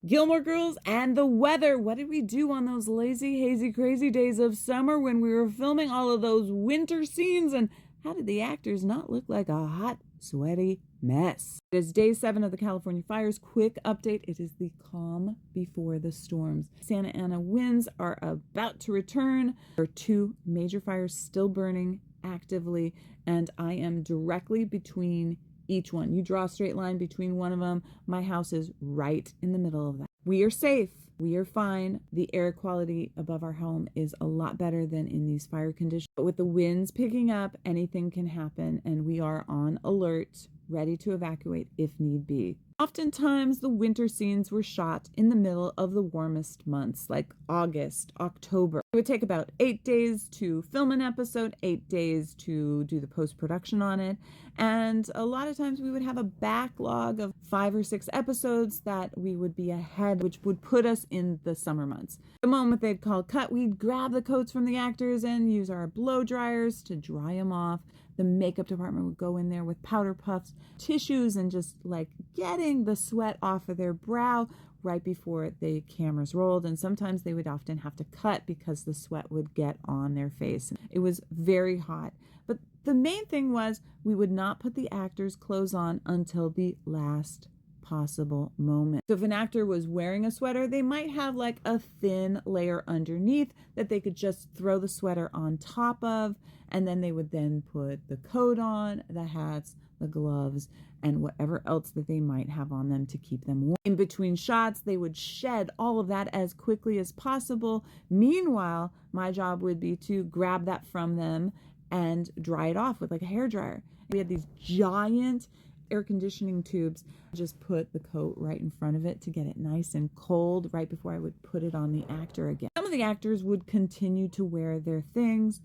Gilmore Girls and the weather. What did we do on those lazy, hazy, crazy days of summer when we were filming all of those winter scenes? And how did the actors not look like a hot, sweaty mess? It is day 7 of the California fires. Quick update. It is the calm before the storms. Santa Ana winds are about to return. There are 2 major fires still burning actively, and I am directly between each one. You draw a straight line between one of them. My house is right in the middle of that. We are safe. We are fine. The air quality above our home is a lot better than in these fire conditions. But with the winds picking up, anything can happen, and we are on alert, ready to evacuate if need be. Oftentimes, the winter scenes were shot in the middle of the warmest months, like August, October. It would take about 8 days to film an episode, 8 days to do the post-production on it, and a lot of times we would have a backlog of 5 or 6 episodes that we would be ahead, which would put us in the summer months. The moment they'd call cut, we'd grab the coats from the actors and use our blow dryers to dry them off. The makeup department would go in there with powder puffs, tissues, and just like getting the sweat off of their brow right before the cameras rolled. And sometimes they would often have to cut because the sweat would get on their face. It was very hot. But the main thing was we would not put the actors' clothes on until the last possible moment. So if an actor was wearing a sweater, they might have like a thin layer underneath that they could just throw the sweater on top of, and then they would then put the coat on, the hats, the gloves, and whatever else that they might have on them to keep them warm. In between shots, they would shed all of that as quickly as possible. Meanwhile, my job would be to grab that from them and dry it off with like a hairdryer. We had these giant air conditioning tubes. Just put the coat right in front of it to get it nice and cold right before I would put it on the actor again. Some of the actors would continue to wear their things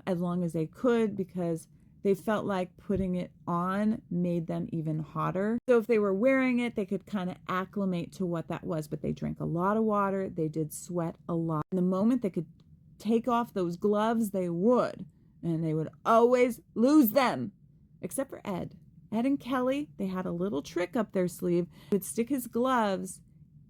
as long as they could because they felt like putting it on made them even hotter. So if they were wearing it, they could kind of acclimate to what that was, but they drank a lot of water. They did sweat a lot. And the moment they could take off those gloves, they would, and they would always lose them, except for Ed. Ed and Kelly, they had a little trick up their sleeve. He would stick his gloves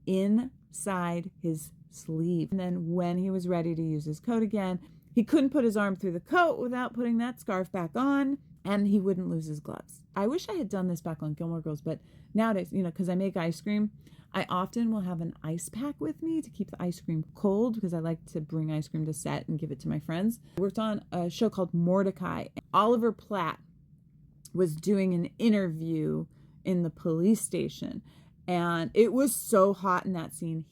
inside his sleeve. And then when he was ready to use his coat again, he couldn't put his arm through the coat without putting that scarf back on, and he wouldn't lose his gloves. I wish I had done this back on Gilmore Girls, but nowadays, because I make ice cream, I often will have an ice pack with me to keep the ice cream cold because I like to bring ice cream to set and give it to my friends. I worked on a show called Mordecai. Oliver Platt was doing an interview in the police station, and it was so hot in that scene.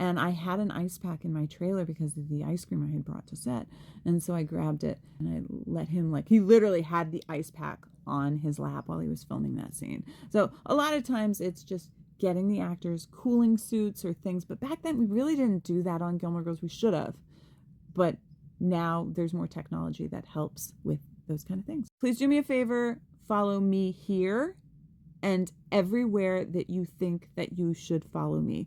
And I had an ice pack in my trailer because of the ice cream I had brought to set. And so I grabbed it and I let him, he literally had the ice pack on his lap while he was filming that scene. So a lot of times it's just getting the actors cooling suits or things. But back then we really didn't do that on Gilmore Girls. We should have. But now there's more technology that helps with those kind of things. Please do me a favor, follow me here and everywhere that you think that you should follow me.